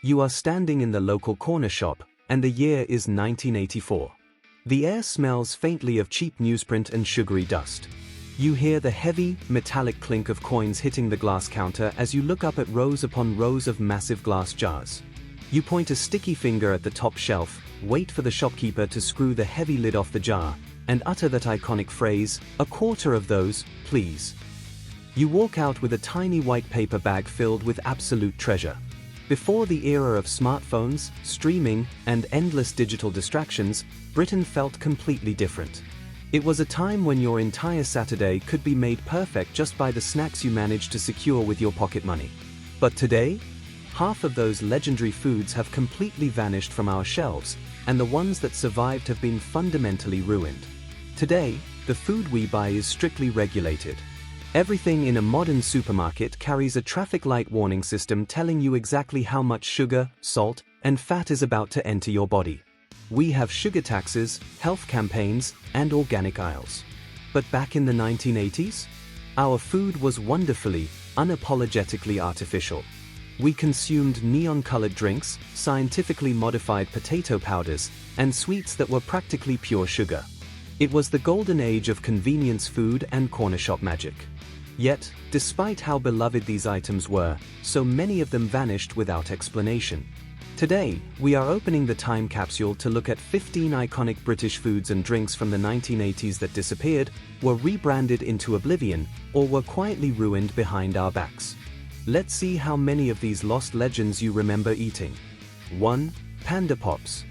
You are standing in the local corner shop, and the year is 1984. The air smells faintly of cheap newsprint and sugary dust. You hear the heavy, metallic clink of coins hitting the glass counter as you look up at rows upon rows of massive glass jars. You point a sticky finger at the top shelf, wait for the shopkeeper to screw the heavy lid off the jar, and utter that iconic phrase, "A quarter of those, please." You walk out with a tiny white paper bag filled with absolute treasure. Before the era of smartphones, streaming, and endless digital distractions, Britain felt completely different. It was a time when your entire Saturday could be made perfect just by the snacks you managed to secure with your pocket money. But today, half of those legendary foods have completely vanished from our shelves, and the ones that survived have been fundamentally ruined. Today, the food we buy is strictly regulated. Everything in a modern supermarket carries a traffic light warning system telling you exactly how much sugar, salt, and fat is about to enter your body. We have sugar taxes, health campaigns, and organic aisles. But back in the 1980s, our food was wonderfully, unapologetically artificial. We consumed neon-colored drinks, scientifically modified potato powders, and sweets that were practically pure sugar. It was the golden age of convenience food and corner shop magic. Yet, despite how beloved these items were, so many of them vanished without explanation. Today, we are opening the time capsule to look at 15 iconic British foods and drinks from the 1980s that disappeared, were rebranded into oblivion, or were quietly ruined behind our backs. Let's see how many of these lost legends you remember eating. 1. Panda Pops.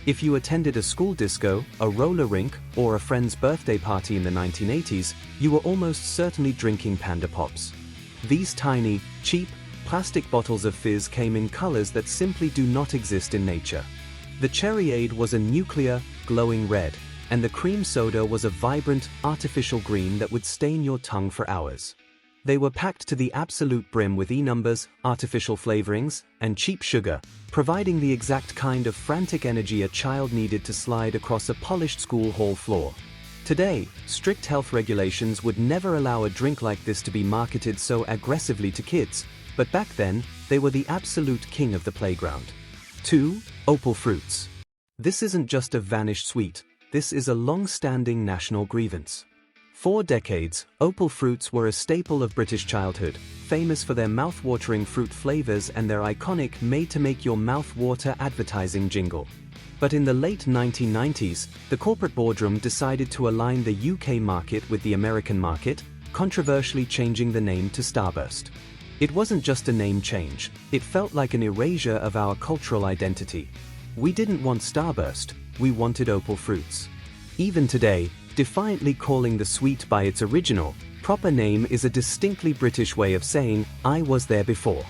If you attended a school disco, a roller rink, or a friend's birthday party in the 1980s, you were almost certainly drinking Panda Pops. These tiny, cheap, plastic bottles of fizz came in colors that simply do not exist in nature. The Cherryade was a nuclear, glowing red, and the cream soda was a vibrant, artificial green that would stain your tongue for hours. They were packed to the absolute brim with E-numbers, artificial flavorings, and cheap sugar, providing the exact kind of frantic energy a child needed to slide across a polished school hall floor. Today, strict health regulations would never allow a drink like this to be marketed so aggressively to kids, but back then, they were the absolute king of the playground. 2. Opal Fruits. This isn't just a vanished sweet, this is a long-standing national grievance. For decades, Opal Fruits were a staple of British childhood, famous for their mouth-watering fruit flavors and their iconic made-to-make-your-mouth-water advertising jingle. But in the late 1990s, the corporate boardroom decided to align the UK market with the American market, controversially changing the name to Starburst. It wasn't just a name change, it felt like an erasure of our cultural identity. We didn't want Starburst, we wanted Opal Fruits. Even today, defiantly calling the sweet by its original, proper name is a distinctly British way of saying, "I was there before."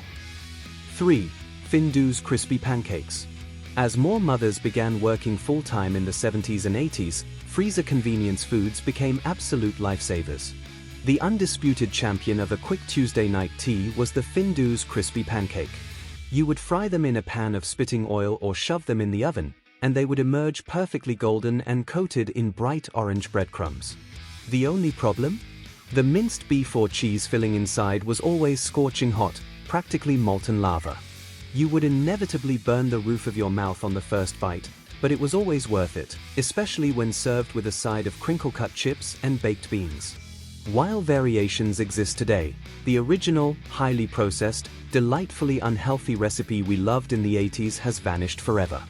3. Findus Crispy Pancakes. As more mothers began working full-time in the 70s and 80s, freezer convenience foods became absolute lifesavers. The undisputed champion of a quick Tuesday night tea was the Findus Crispy Pancake. You would fry them in a pan of spitting oil or shove them in the oven, and they would emerge perfectly golden and coated in bright orange breadcrumbs. The only problem? The minced beef or cheese filling inside was always scorching hot, practically molten lava. You would inevitably burn the roof of your mouth on the first bite, but it was always worth it, especially when served with a side of crinkle-cut chips and baked beans. While variations exist today, the original, highly processed, delightfully unhealthy recipe we loved in the 80s has vanished forever.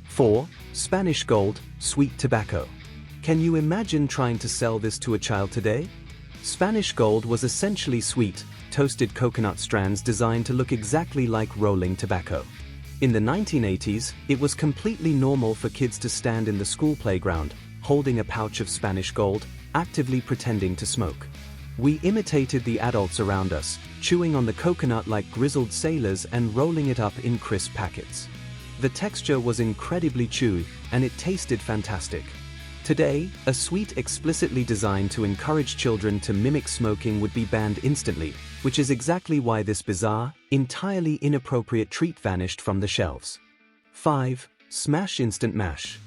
4. Spanish Gold, Sweet Tobacco. Can you imagine trying to sell this to a child today? Spanish Gold was essentially sweet, toasted coconut strands designed to look exactly like rolling tobacco. In the 1980s, it was completely normal for kids to stand in the school playground, holding a pouch of Spanish Gold, actively pretending to smoke. We imitated the adults around us, chewing on the coconut like grizzled sailors and rolling it up in crisp packets. The texture was incredibly chewy, and it tasted fantastic. Today, a sweet explicitly designed to encourage children to mimic smoking would be banned instantly, which is exactly why this bizarre, entirely inappropriate treat vanished from the shelves. 5. Smash Instant Mash.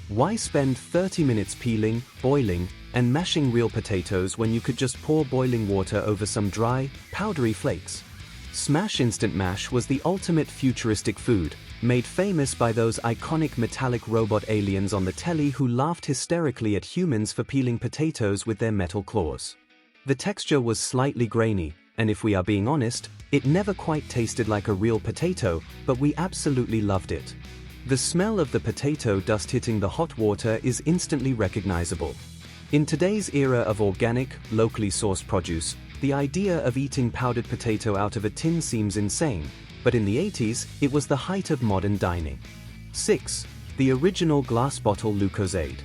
Why spend 30 minutes peeling, boiling, and mashing real potatoes when you could just pour boiling water over some dry, powdery flakes? Smash Instant Mash was the ultimate futuristic food, made famous by those iconic metallic robot aliens on the telly who laughed hysterically at humans for peeling potatoes with their metal claws. The texture was slightly grainy, and if we are being honest, it never quite tasted like a real potato, but we absolutely loved it. The smell of the potato dust hitting the hot water is instantly recognizable. In today's era of organic, locally sourced produce, the idea of eating powdered potato out of a tin seems insane, but in the 80s, it was the height of modern dining. 6. The original glass bottle Lucozade.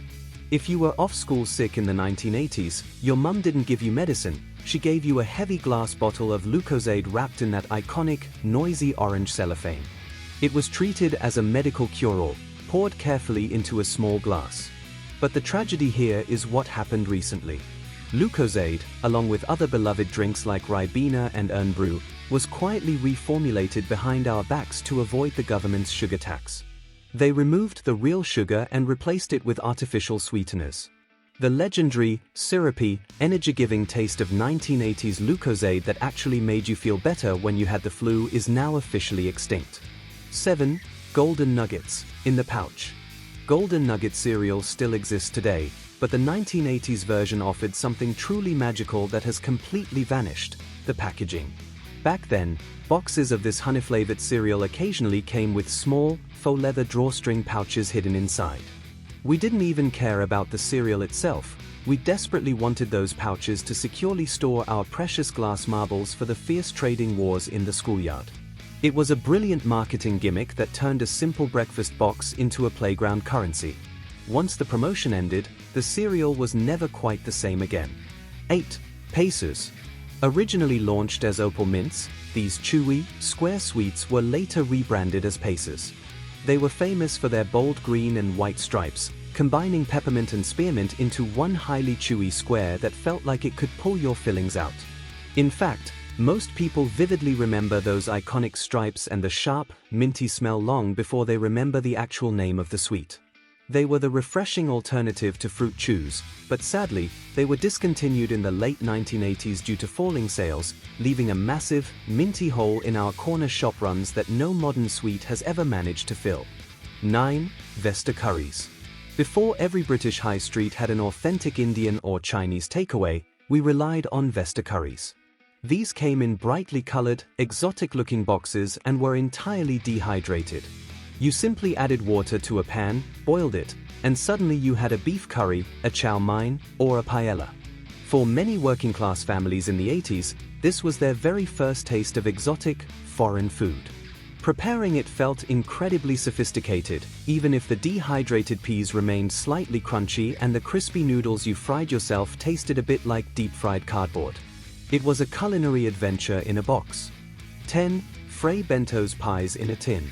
If you were off school sick in the 1980s, your mum didn't give you medicine, she gave you a heavy glass bottle of Lucozade wrapped in that iconic, noisy orange cellophane. It was treated as a medical cure-all, poured carefully into a small glass. But the tragedy here is what happened recently. Lucozade, along with other beloved drinks like Ribena and Earn Brew, was quietly reformulated behind our backs to avoid the government's sugar tax. They removed the real sugar and replaced it with artificial sweeteners. The legendary, syrupy, energy-giving taste of 1980s Lucozade that actually made you feel better when you had the flu is now officially extinct. 7. Golden Nuggets, in the pouch. Golden Nugget cereal still exists today, but the 1980s version offered something truly magical that has completely vanished: the packaging. Back then, boxes of this honey-flavored cereal occasionally came with small, faux leather drawstring pouches hidden inside. We didn't even care about the cereal itself, we desperately wanted those pouches to securely store our precious glass marbles for the fierce trading wars in the schoolyard. It was a brilliant marketing gimmick that turned a simple breakfast box into a playground currency. Once the promotion ended, the cereal was never quite the same again. 8. Pacers. Originally launched as Opal Mints, these chewy, square sweets were later rebranded as Pacers. They were famous for their bold green and white stripes, combining peppermint and spearmint into one highly chewy square that felt like it could pull your fillings out. In fact, most people vividly remember those iconic stripes and the sharp, minty smell long before they remember the actual name of the sweet. They were the refreshing alternative to Fruit Chews, but sadly, they were discontinued in the late 1980s due to falling sales, leaving a massive, minty hole in our corner shop runs that no modern sweet has ever managed to fill. 9. Vesta Curries. Before every British high street had an authentic Indian or Chinese takeaway, we relied on Vesta Curries. These came in brightly colored, exotic-looking boxes and were entirely dehydrated. You simply added water to a pan, boiled it, and suddenly you had a beef curry, a chow mein, or a paella. For many working-class families in the 80s, this was their very first taste of exotic, foreign food. Preparing it felt incredibly sophisticated, even if the dehydrated peas remained slightly crunchy and the crispy noodles you fried yourself tasted a bit like deep-fried cardboard. It was a culinary adventure in a box. 10. Frey Bento's Pies in a Tin.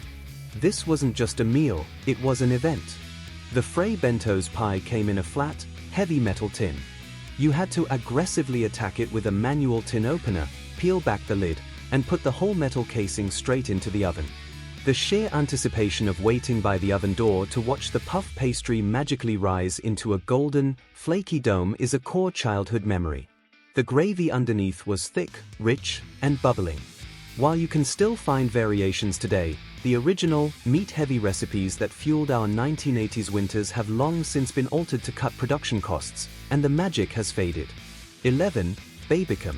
This wasn't just a meal, it was an event. The Frey Bento's pie came in a flat, heavy metal tin. You had to aggressively attack it with a manual tin opener, peel back the lid, and put the whole metal casing straight into the oven. The sheer anticipation of waiting by the oven door to watch the puff pastry magically rise into a golden, flaky dome is a core childhood memory. The gravy underneath was thick, rich, and bubbling. While you can still find variations today, the original, meat-heavy recipes that fueled our 1980s winters have long since been altered to cut production costs, and the magic has faded. 11. Babicum.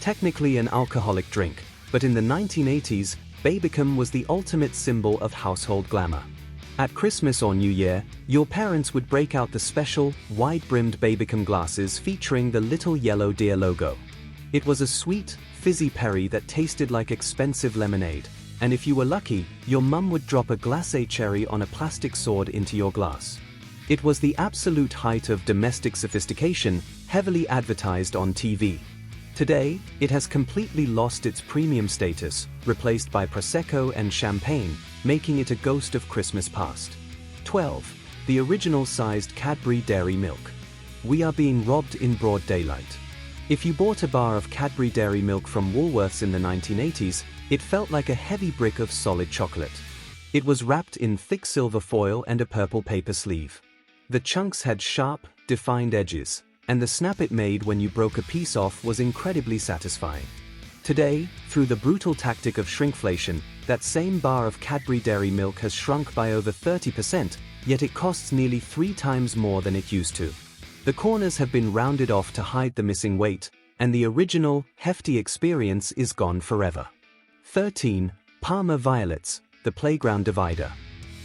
Technically an alcoholic drink, but in the 1980s, Babicum was the ultimate symbol of household glamour. At Christmas or New Year, your parents would break out the special, wide-brimmed Babicum glasses featuring the little yellow deer logo. It was a sweet, fizzy perry that tasted like expensive lemonade, and if you were lucky, your mum would drop a glacé cherry on a plastic sword into your glass. It was the absolute height of domestic sophistication, heavily advertised on TV. Today, it has completely lost its premium status, replaced by Prosecco and champagne, making it a ghost of Christmas past. 12. The original-sized Cadbury Dairy Milk. We are being robbed in broad daylight. If you bought a bar of Cadbury Dairy Milk from Woolworths in the 1980s, it felt like a heavy brick of solid chocolate. It was wrapped in thick silver foil and a purple paper sleeve. The chunks had sharp, defined edges, and the snap it made when you broke a piece off was incredibly satisfying. Today, through the brutal tactic of shrinkflation, that same bar of Cadbury Dairy Milk has shrunk by over 30%, yet it costs nearly 3 times more than it used to. The corners have been rounded off to hide the missing weight, and the original, hefty experience is gone forever. 13. Parma Violets, the playground divider.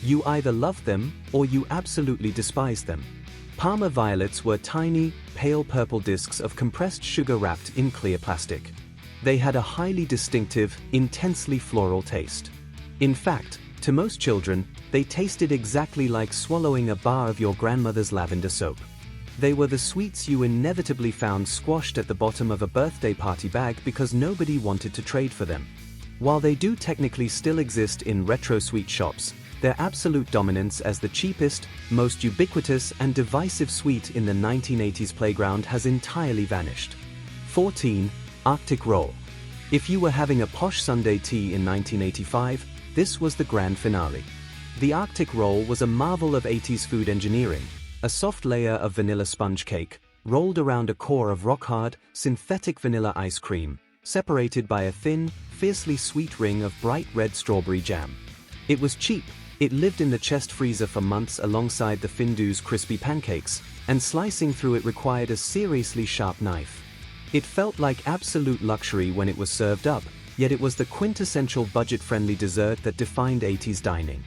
You either love them, or you absolutely despise them. Parma Violets were tiny, pale purple discs of compressed sugar wrapped in clear plastic. They had a highly distinctive, intensely floral taste. In fact, to most children, they tasted exactly like swallowing a bar of your grandmother's lavender soap. They were the sweets you inevitably found squashed at the bottom of a birthday party bag because nobody wanted to trade for them. While they do technically still exist in retro sweet shops, their absolute dominance as the cheapest, most ubiquitous and divisive sweet in the 1980s playground has entirely vanished. 14. Arctic Roll. If you were having a posh Sunday tea in 1985, this was the grand finale. The Arctic Roll was a marvel of 80s food engineering, a soft layer of vanilla sponge cake, rolled around a core of rock-hard, synthetic vanilla ice cream, separated by a thin, fiercely sweet ring of bright red strawberry jam. It was cheap, it lived in the chest freezer for months alongside the Findus crispy pancakes, and slicing through it required a seriously sharp knife. It felt like absolute luxury when it was served up, yet it was the quintessential budget-friendly dessert that defined 80s dining.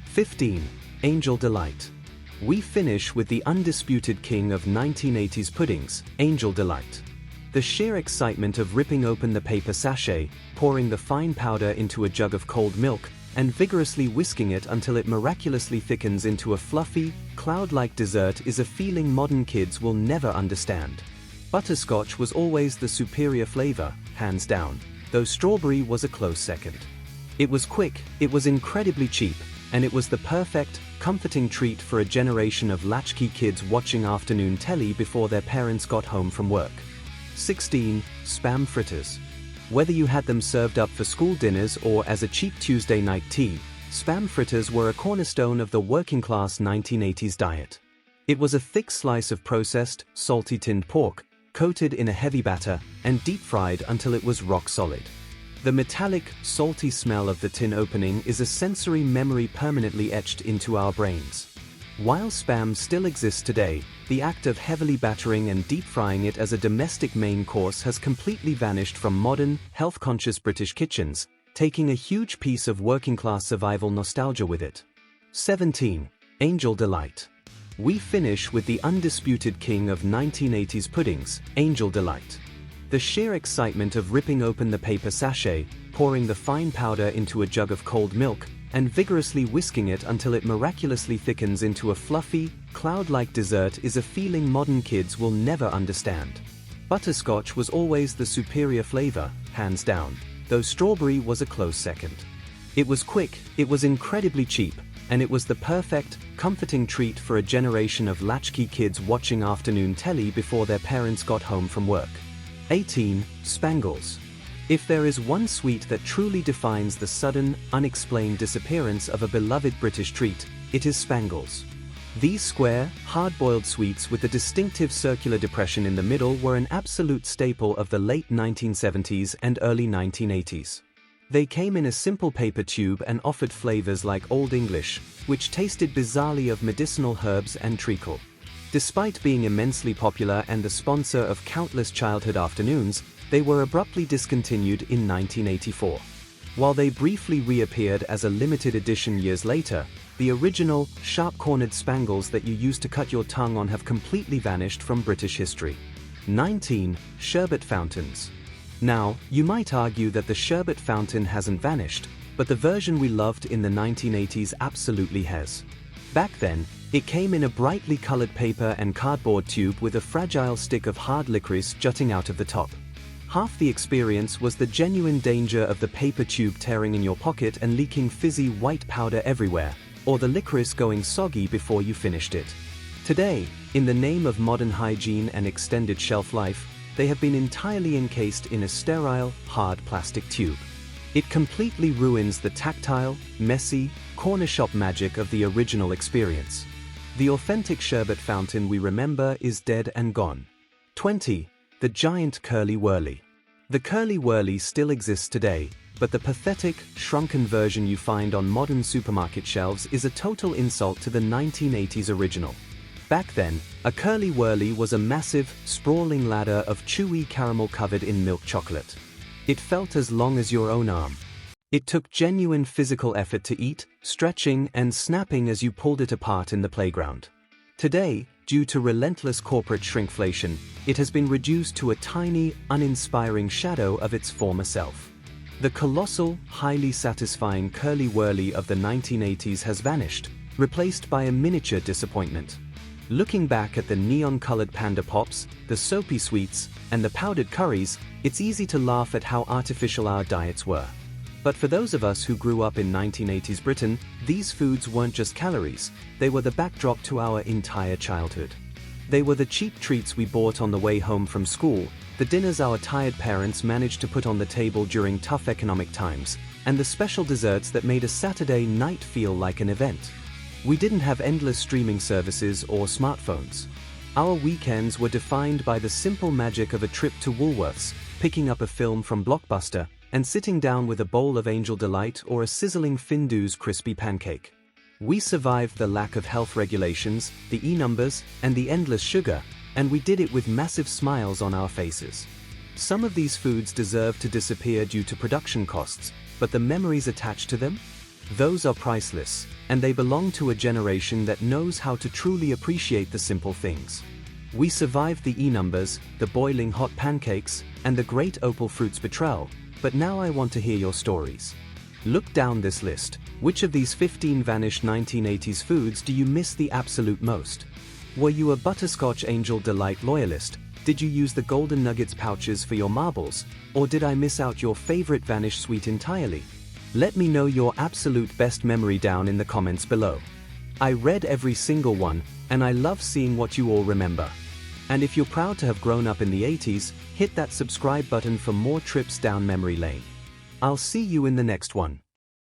15. Angel Delight. We finish with the undisputed king of 1980s puddings, Angel Delight. The sheer excitement of ripping open the paper sachet, pouring the fine powder into a jug of cold milk, and vigorously whisking it until it miraculously thickens into a fluffy, cloud-like dessert is a feeling modern kids will never understand. Butterscotch was always the superior flavor, hands down, though strawberry was a close second. It was quick, it was incredibly cheap, and it was the perfect, comforting treat for a generation of latchkey kids watching afternoon telly before their parents got home from work. 16. Spam fritters. Whether you had them served up for school dinners or as a cheap Tuesday night tea, spam fritters were a cornerstone of the working-class 1980s diet. It was a thick slice of processed, salty tinned pork, coated in a heavy batter, and deep-fried until it was rock-solid. The metallic, salty smell of the tin opening is a sensory memory permanently etched into our brains. While spam still exists today, the act of heavily battering and deep-frying it as a domestic main course has completely vanished from modern, health-conscious British kitchens, taking a huge piece of working-class survival nostalgia with it. 17. Angel Delight. We finish with the undisputed king of 1980s puddings, Angel Delight. The sheer excitement of ripping open the paper sachet, pouring the fine powder into a jug of cold milk, and vigorously whisking it until it miraculously thickens into a fluffy, cloud-like dessert is a feeling modern kids will never understand. Butterscotch was always the superior flavor, hands down, though strawberry was a close second. It was quick, it was incredibly cheap, and it was the perfect, comforting treat for a generation of latchkey kids watching afternoon telly before their parents got home from work. 18. Spangles. If there is one sweet that truly defines the sudden, unexplained disappearance of a beloved British treat, it is Spangles. These square, hard-boiled sweets with a distinctive circular depression in the middle were an absolute staple of the late 1970s and early 1980s. They came in a simple paper tube and offered flavors like Old English, which tasted bizarrely of medicinal herbs and treacle. Despite being immensely popular and the sponsor of countless childhood afternoons, they were abruptly discontinued in 1984. While they briefly reappeared as a limited edition years later, the original, sharp-cornered spangles that you used to cut your tongue on have completely vanished from British history. 19. Sherbet Fountains. Now, you might argue that the sherbet fountain hasn't vanished, but the version we loved in the 1980s absolutely has. Back then, it came in a brightly colored paper and cardboard tube with a fragile stick of hard licorice jutting out of the top. Half the experience was the genuine danger of the paper tube tearing in your pocket and leaking fizzy white powder everywhere, or the licorice going soggy before you finished it. Today, in the name of modern hygiene and extended shelf life, they have been entirely encased in a sterile, hard plastic tube. It completely ruins the tactile, messy, corner shop magic of the original experience. The authentic sherbet fountain we remember is dead and gone. 20. The giant Curly Wurly. The Curly Wurly still exists today, but the pathetic, shrunken version you find on modern supermarket shelves is a total insult to the 1980s original. Back then, a Curly Wurly was a massive, sprawling ladder of chewy caramel covered in milk chocolate. It felt as long as your own arm. It took genuine physical effort to eat, stretching and snapping as you pulled it apart in the playground. Today, due to relentless corporate shrinkflation, it has been reduced to a tiny, uninspiring shadow of its former self. The colossal, highly satisfying Curly Wurly of the 1980s has vanished, replaced by a miniature disappointment. Looking back at the neon-colored Panda Pops, the soapy sweets, and the powdered curries, it's easy to laugh at how artificial our diets were. But for those of us who grew up in 1980s Britain, these foods weren't just calories, they were the backdrop to our entire childhood. They were the cheap treats we bought on the way home from school, the dinners our tired parents managed to put on the table during tough economic times, and the special desserts that made a Saturday night feel like an event. We didn't have endless streaming services or smartphones. Our weekends were defined by the simple magic of a trip to Woolworths, picking up a film from Blockbuster, and sitting down with a bowl of Angel Delight or a sizzling Findus crispy pancake. We survived the lack of health regulations, the e-numbers, and the endless sugar, and we did it with massive smiles on our faces. Some of these foods deserve to disappear due to production costs, but the memories attached to them? Those are priceless, and they belong to a generation that knows how to truly appreciate the simple things. We survived the e-numbers, the boiling hot pancakes, and the great Opal Fruits betrayal, but now I want to hear your stories. Look down this list. Which of these 15 vanished 1980s foods do you miss the absolute most? Were you a Butterscotch Angel Delight loyalist? Did you use the Golden Nuggets pouches for your marbles? Or did I miss out your favorite vanished sweet entirely? Let me know your absolute best memory down in the comments below. I read every single one, and I love seeing what you all remember. And if you're proud to have grown up in the 80s, hit that subscribe button for more trips down memory lane. I'll see you in the next one.